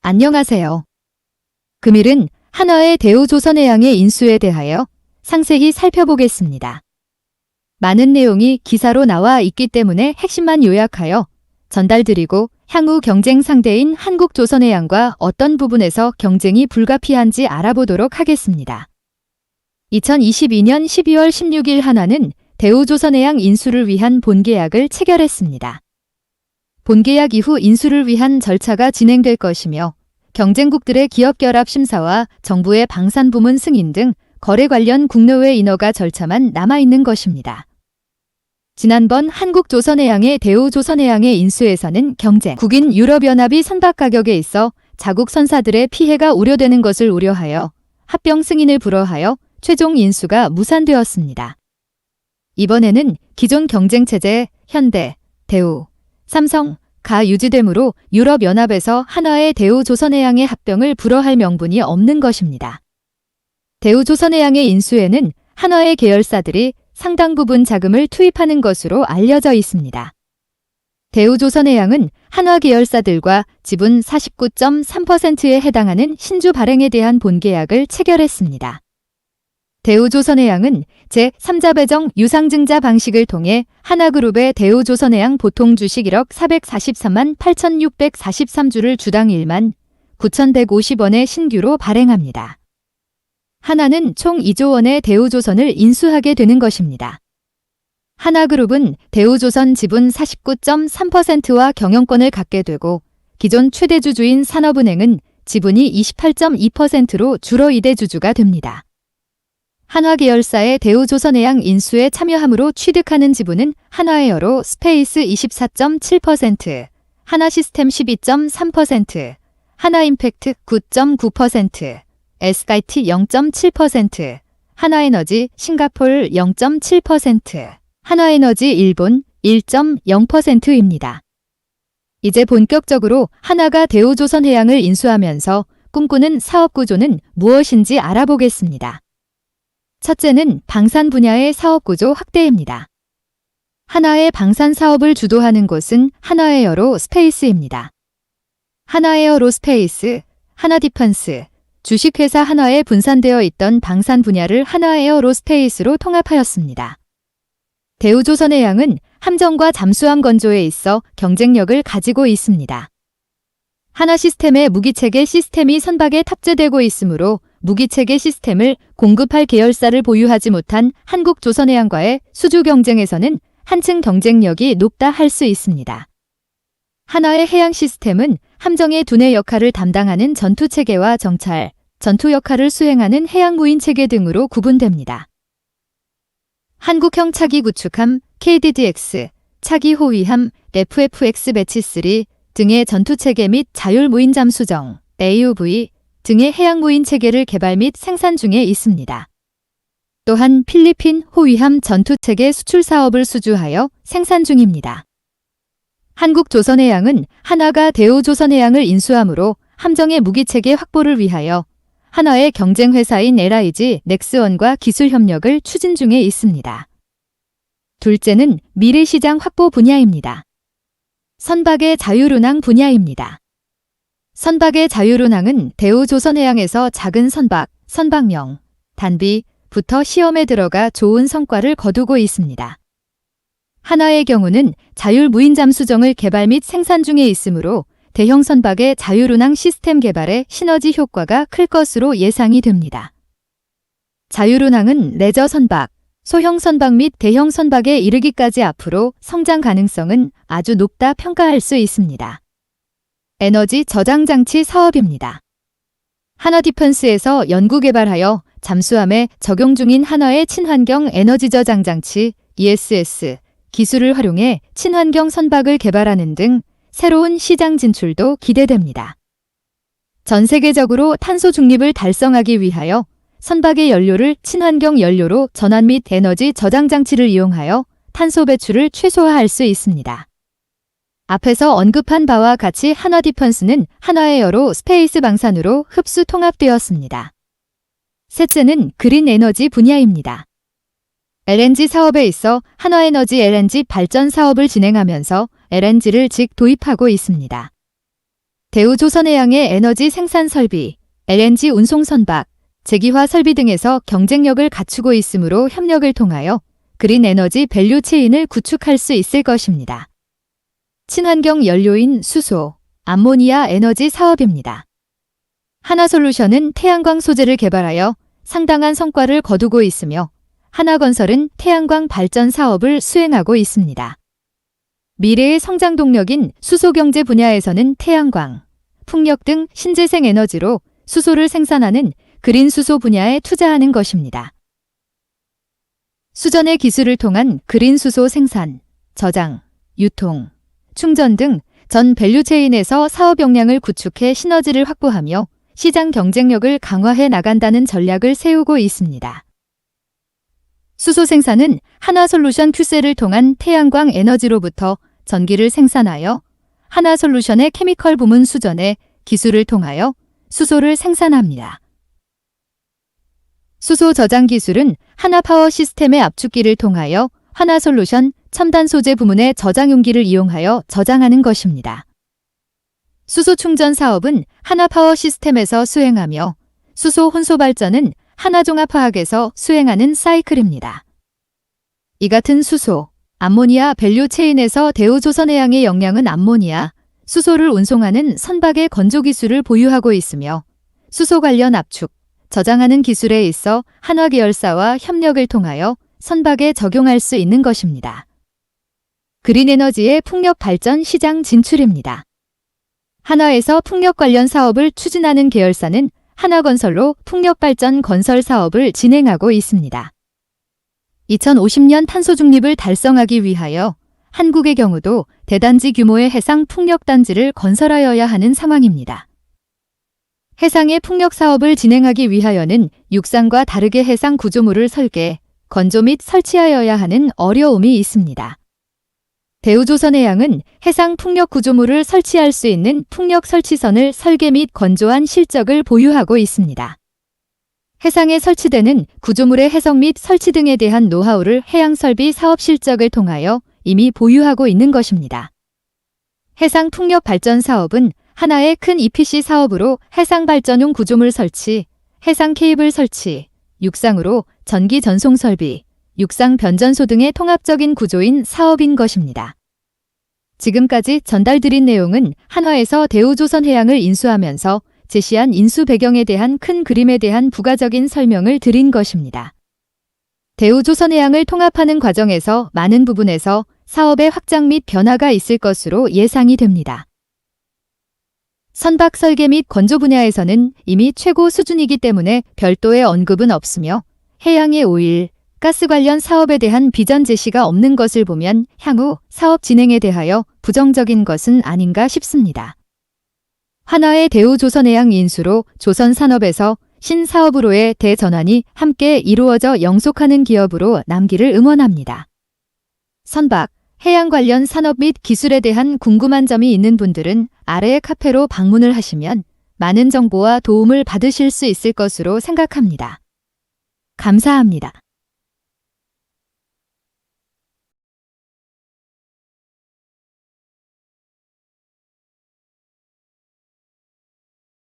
안녕하세요. 금일은 한화의 대우조선해양의 인수에 대하여 상세히 살펴보겠습니다. 많은 내용이 기사로 나와 있기 때문에 핵심만 요약하여 전달드리고 향후 경쟁 상대인 한국조선해양과 어떤 부분에서 경쟁이 불가피한지 알아보도록 하겠습니다. 2022년 12월 16일 한화는 대우조선해양 인수를 위한 본계약을 체결했습니다. 본계약 이후 인수를 위한 절차가 진행될 것이며 경쟁국들의 기업결합 심사와 정부의 방산부문 승인 등 거래 관련 국내외 인허가 절차만 남아있는 것입니다. 지난번 한국조선해양의 대우조선해양의 인수에서는 경쟁국인 유럽연합이 선박 가격에 있어 자국 선사들의 피해가 우려되는 것을 우려하여 합병 승인을 불허하여 최종 인수가 무산되었습니다. 이번에는 기존 경쟁체제 현대, 대우, 삼성,가 유지되므로 유럽연합에서 한화의 대우조선해양의 합병을 불허할 명분이 없는 것입니다. 대우조선해양의 인수에는 한화의 계열사들이 상당 부분 자금을 투입하는 것으로 알려져 있습니다. 대우조선해양은 한화 계열사들과 지분 49.3%에 해당하는 신주 발행에 대한 본계약을 체결했습니다. 대우조선해양은 제3자 배정 유상증자 방식을 통해 한화그룹의 대우조선해양 보통 주식 1억 443만 8,643주를 주당 1만 9,150원의 신규로 발행합니다. 한화는 총 2조 원의 대우조선을 인수하게 되는 것입니다. 한화그룹은 대우조선 지분 49.3%와 경영권을 갖게 되고 기존 최대주주인 산업은행은 지분이 28.2%로 주로 이대주주가 됩니다. 한화 계열사의 대우조선해양 인수에 참여함으로 취득하는 지분은 한화에어로 스페이스 24.7%, 한화시스템 12.3%, 한화임팩트 9.9%, SKT 0.7%, 한화에너지 싱가포르 0.7%, 한화에너지 일본 1.0%입니다. 이제 본격적으로 한화가 대우조선해양을 인수하면서 꿈꾸는 사업구조는 무엇인지 알아보겠습니다. 첫째는 방산 분야의 사업구조 확대입니다. 한화의 방산 사업을 주도하는 곳은 한화에어로 스페이스입니다. 한화에어로 스페이스, 한화디펀스, 주식회사 한화에 분산되어 있던 방산 분야를 한화에어로 스페이스로 통합하였습니다. 대우조선해양은 함정과 잠수함 건조에 있어 경쟁력을 가지고 있습니다. 한화시스템의 무기체계 시스템이 선박에 탑재되고 있으므로 무기체계 시스템을 공급할 계열사를 보유하지 못한 한국조선해양과의 수주 경쟁에서는 한층 경쟁력이 높다 할 수 있습니다. 한화의 해양 시스템은 함정의 두뇌 역할을 담당하는 전투체계와 정찰, 전투 역할을 수행하는 해양무인체계 등으로 구분됩니다. 한국형 차기 구축함, KDDX, 차기 호위함, FFX 배치3 등의 전투체계 및 자율무인잠수정, AUV 등의 해양무인 체계를 개발 및 생산 중에 있습니다. 또한 필리핀 호위함 전투체계 수출 사업을 수주하여 생산 중입니다. 한국조선해양은 한화가 대우조선해양을 인수함으로 함정의 무기체계 확보를 위하여 한화의 경쟁회사인 LIG 넥스원과 기술 협력을 추진 중에 있습니다. 둘째는 미래시장 확보 분야입니다. 선박의 자율운항 분야입니다. 선박의 자율운항은 대우조선해양에서 작은 선박, 선박명, 단비부터 시험에 들어가 좋은 성과를 거두고 있습니다. 한화의 경우는 자율무인잠수정을 개발 및 생산 중에 있으므로 대형 선박의 자율운항 시스템 개발에 시너지 효과가 클 것으로 예상이 됩니다. 자율운항은 레저 선박, 소형 선박 및 대형 선박에 이르기까지 앞으로 성장 가능성은 아주 높다 평가할 수 있습니다. 에너지 저장 장치 사업입니다. 한화디펀스에서 연구개발하여 잠수함에 적용 중인 한화의 친환경 에너지 저장 장치 ESS 기술을 활용해 친환경 선박을 개발하는 등 새로운 시장 진출도 기대됩니다. 전 세계적으로 탄소 중립을 달성하기 위하여 선박의 연료를 친환경 연료로 전환 및 에너지 저장 장치를 이용하여 탄소 배출을 최소화할 수 있습니다. 앞에서 언급한 바와 같이 한화디펀스는 한화에어로 스페이스 방산으로 흡수 통합되었습니다. 셋째는 그린 에너지 분야입니다. LNG 사업에 있어 한화에너지 LNG 발전 사업을 진행하면서 LNG를 직 도입하고 있습니다. 대우조선해양의 에너지 생산 설비, LNG 운송 선박, 재기화 설비 등에서 경쟁력을 갖추고 있으므로 협력을 통하여 그린 에너지 밸류 체인을 구축할 수 있을 것입니다. 친환경 연료인 수소, 암모니아 에너지 사업입니다. 하나솔루션은 태양광 소재를 개발하여 상당한 성과를 거두고 있으며 하나건설은 태양광 발전 사업을 수행하고 있습니다. 미래의 성장 동력인 수소경제 분야에서는 태양광, 풍력 등 신재생 에너지로 수소를 생산하는 그린 수소 분야에 투자하는 것입니다. 수전의 기술을 통한 그린 수소 생산, 저장, 유통, 충전 등 전 밸류체인에서 사업 역량을 구축해 시너지를 확보하며 시장 경쟁력을 강화해 나간다는 전략을 세우고 있습니다. 수소 생산은 하나솔루션 큐셀을 통한 태양광 에너지로부터 전기를 생산하여 하나솔루션의 케미컬 부문 수전에 기술을 통하여 수소를 생산합니다. 수소 저장 기술은 하나파워 시스템의 압축기를 통하여 하나솔루션 첨단 소재 부문의 저장 용기를 이용하여 저장하는 것입니다. 수소 충전 사업은 하나파워 시스템에서 수행하며 수소 혼소 발전은 하나종합화학에서 수행하는 사이클입니다. 이 같은 수소, 암모니아 밸류 체인에서 대우조선해양의 역량은 암모니아, 수소를 운송하는 선박의 건조 기술을 보유하고 있으며 수소 관련 압축, 저장하는 기술에 있어 한화계열사와 협력을 통하여 선박에 적용할 수 있는 것입니다. 그린 에너지의 풍력 발전 시장 진출입니다. 한화에서 풍력 관련 사업을 추진하는 계열사는 한화건설로 풍력 발전 건설 사업을 진행하고 있습니다. 2050년 탄소 중립을 달성하기 위하여 한국의 경우도 대단지 규모의 해상 풍력단지를 건설하여야 하는 상황입니다. 해상의 풍력 사업을 진행하기 위하여는 육상과 다르게 해상 구조물을 설계, 건조 및 설치하여야 하는 어려움이 있습니다. 대우조선해양은 해상 풍력 구조물을 설치할 수 있는 풍력 설치선을 설계 및 건조한 실적을 보유하고 있습니다. 해상에 설치되는 구조물의 해석 및 설치 등에 대한 노하우를 해양설비 사업 실적을 통하여 이미 보유하고 있는 것입니다. 해상 풍력 발전 사업은 하나의 큰 EPC 사업으로 해상 발전용 구조물 설치, 해상 케이블 설치, 육상으로 전기 전송 설비, 육상 변전소 등의 통합적인 구조인 사업인 것입니다. 지금까지 전달드린 내용은 한화에서 대우조선해양을 인수하면서 제시한 인수 배경에 대한 큰 그림에 대한 부가적인 설명을 드린 것입니다. 대우조선해양을 통합하는 과정에서 많은 부분에서 사업의 확장 및 변화가 있을 것으로 예상이 됩니다. 선박 설계 및 건조 분야에서는 이미 최고 수준이기 때문에 별도의 언급은 없으며 해양의 오일, 가스 관련 사업에 대한 비전 제시가 없는 것을 보면 향후 사업 진행에 대하여 부정적인 것은 아닌가 싶습니다. 한화의 대우조선해양 인수로 조선산업에서 신사업으로의 대전환이 함께 이루어져 영속하는 기업으로 남기를 응원합니다. 선박, 해양 관련 산업 및 기술에 대한 궁금한 점이 있는 분들은 아래의 카페로 방문을 하시면 많은 정보와 도움을 받으실 수 있을 것으로 생각합니다. 감사합니다.